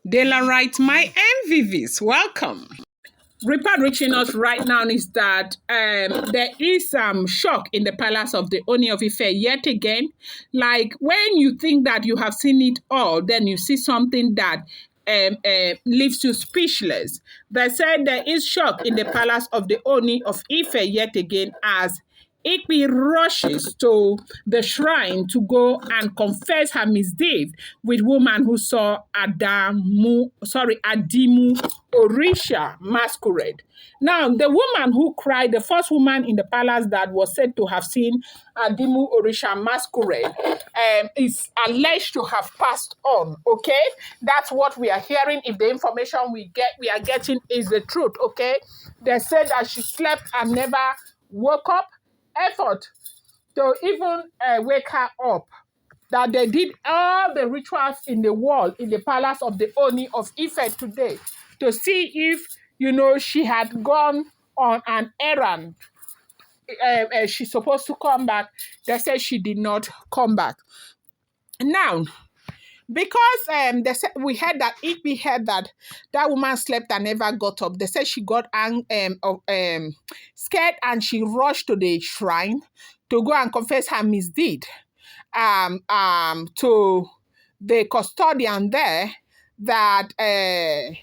Daylight, my MVVs, welcome. Report reaching us right now is that there is some shock in the palace of the Ooni of Ife yet again. Like when you think that you have seen it all, then you see something that leaves you speechless. They said there is shock in the palace of the Ooni of Ife yet again as Igbi rushes to the shrine to go and confess her misdeed with woman who saw Adamu Orisa masquerade. Now, the woman who cried, the first woman in the palace that was said to have seen Adamu Orisa masquerade, is alleged to have passed on. Okay, that's what we are hearing. If the information we are getting is the truth. Okay, they said that she slept and never woke up. Effort to even wake her up, that they did all the rituals in the world in the palace of the Ooni of Ife today to see if, she had gone on an errand. She's supposed to come back. They said she did not come back. Now, because we heard that Igbi heard that woman slept and never got up. They said she got scared and she rushed to the shrine to go and confess her misdeed to the custodian there, that there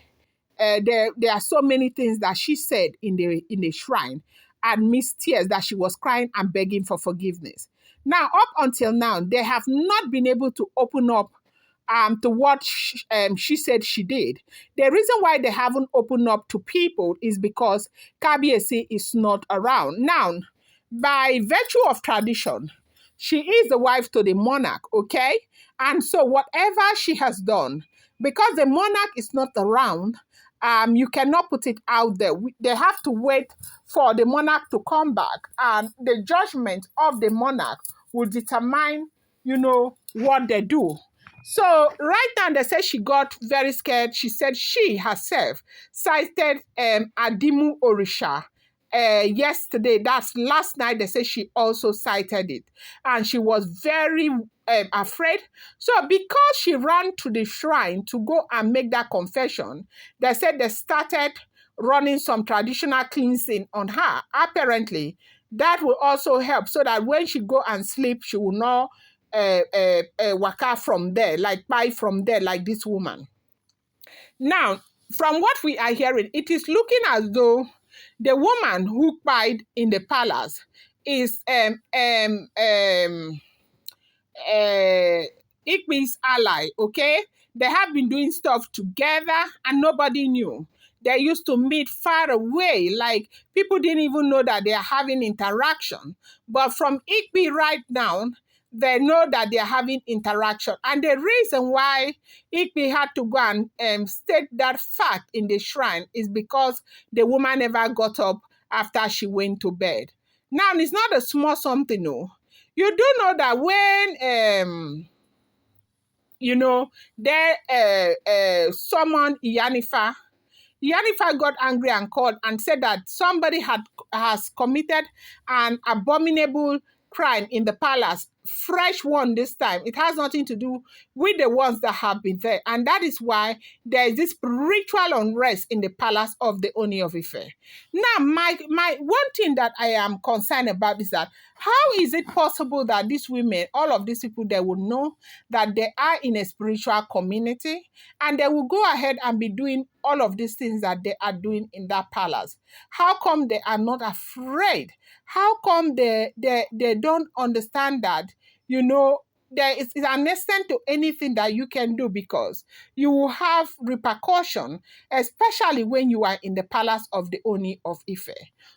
are so many things that she said in the shrine and missed tears, that she was crying and begging for forgiveness. Now, up until now, they have not been able to open up to what she said she did. The reason why they haven't opened up to people is because Kabiyesi is not around. Now, by virtue of tradition, she is the wife to the monarch, okay? And so whatever she has done, because the monarch is not around, you cannot put it out there. They have to wait for the monarch to come back, and the judgment of the monarch will determine, what they do. So right now, they say she got very scared. She said she herself cited Adamu Orisa yesterday. That's last night. They say she also cited it. And she was very afraid. So because she ran to the shrine to go and make that confession, they said they started running some traditional cleansing on her. Apparently, that will also help so that when she go and sleep, she will not waka from there, like buy from there, like this woman. Now, from what we are hearing, it is looking as though the woman who cried in the palace is Igbi's ally, okay? They have been doing stuff together and nobody knew. They used to meet far away, like people didn't even know that they are having interaction. But from Igbi right now, they know that they're having interaction. And the reason why Igbi had to go and state that fact in the shrine is because the woman never got up after she went to bed. Now, it's not a small something, no. You do know that when, they summoned Iyanifa got angry and called and said that somebody has committed an abominable crime in the palace, fresh one this time. It has nothing to do with the ones that have been there. And that is why there is this spiritual unrest in the palace of the Ooni of Ife. Now, my one thing that I am concerned about is that how is it possible that these women, all of these people, they will know that they are in a spiritual community and they will go ahead and be doing all of these things that they are doing in that palace? How come they are not afraid? How come they don't understand that, there is an extent to anything that you can do, because you will have repercussion, especially when you are in the palace of the Ooni of Ife.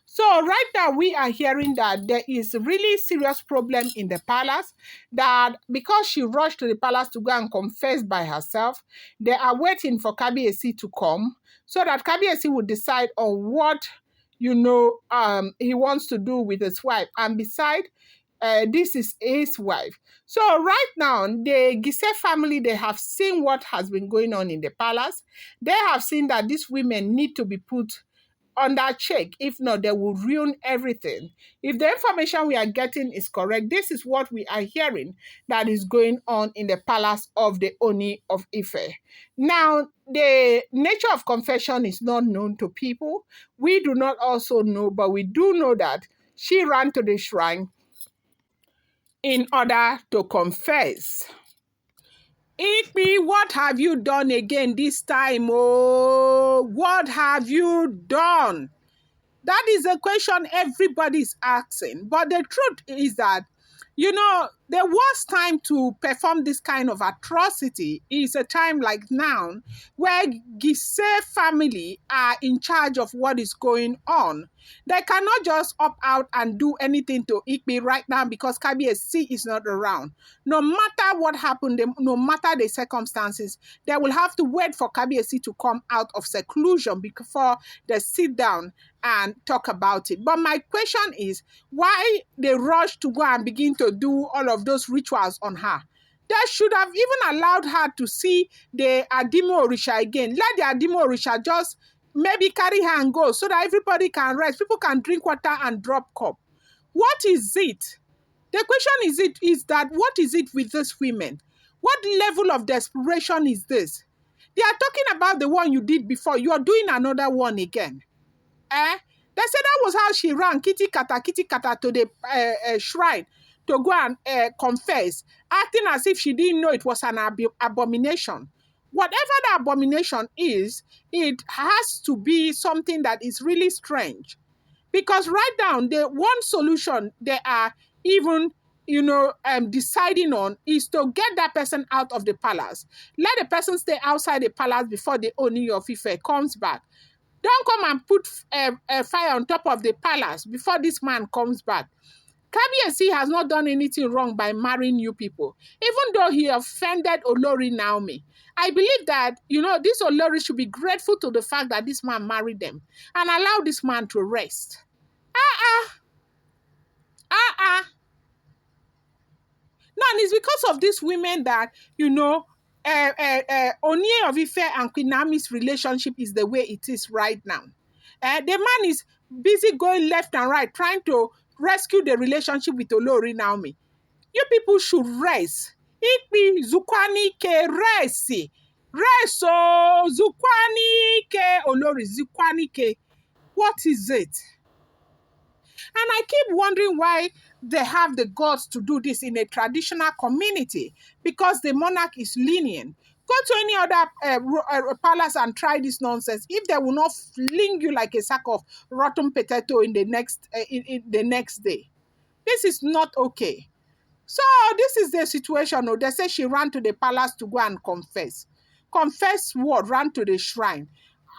So right now we are hearing that there is really serious problem in the palace, that because she rushed to the palace to go and confess by herself, they are waiting for Kabiyesi to come so that Kabiyesi will decide on what he wants to do with his wife. And beside, this is his wife. So right now, the Gise family, they have seen what has been going on in the palace. They have seen that these women need to be put undercheck. If not, they will ruin everything. If the information we are getting is correct, this is what we are hearing that is going on in the palace of the Ooni of Ife. Now, the nature of confession is not known to people. We do not also know, but we do know that she ran to the shrine in order to confess. Igbi, what have you done again this time? Oh, what have you done? That is a question everybody's asking. But the truth is that, the worst time to perform this kind of atrocity is a time like now, where Gise family are in charge of what is going on. They cannot just opt out and do anything to Igbi right now because Kabiyesi is not around. No matter what happened, no matter the circumstances, they will have to wait for Kabiyesi to come out of seclusion before they sit down and talk about it. But my question is, why they rush to go and begin to do all of those rituals on her? They should have even allowed her to see the Adamu Orisa again. Let the Adamu Orisa just maybe carry her and go so that everybody can rest. People can drink water and drop cup. What is it? The question is that what is it with these women? What level of desperation is this? They are talking about the one you did before. You are doing another one again. They said that was how she ran kitty kata to the shrine to go and confess, acting as if she didn't know it was an abomination. Whatever the abomination is, it has to be something that is really strange. Because right now, the one solution they are even deciding on is to get that person out of the palace. Let the person stay outside the palace before the Ooni of Ife comes back. Don't come and put a fire on top of the palace before this man comes back. Kabiyesi has not done anything wrong by marrying you people, even though he offended Olori Naomi. I believe that, this Olori should be grateful to the fact that this man married them and allow this man to rest. Now, it's because of these women that, Ooni of Ife and Queen Naomi's relationship is the way it is right now. The man is busy going left and right, trying to rescue the relationship with Olori Naomi. You people should rest. Igbi Zukwani ke resi. Reso Zukwani ke Olori Zukwani ke. What is it? And I keep wondering why they have the guts to do this in a traditional community, because the monarch is lenient. Go to any other palace and try this nonsense. If they will not fling you like a sack of rotten potato in the next day, this is not okay. So this is the situation. They say she ran to the palace to go and confess. Confess what? Ran to the shrine.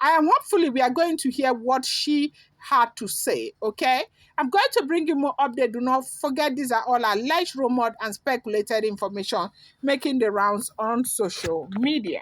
And hopefully we are going to hear what she had to say, okay? I'm going to bring you more update. Do not forget, these are all alleged, rumored, and speculated information making the rounds on social media.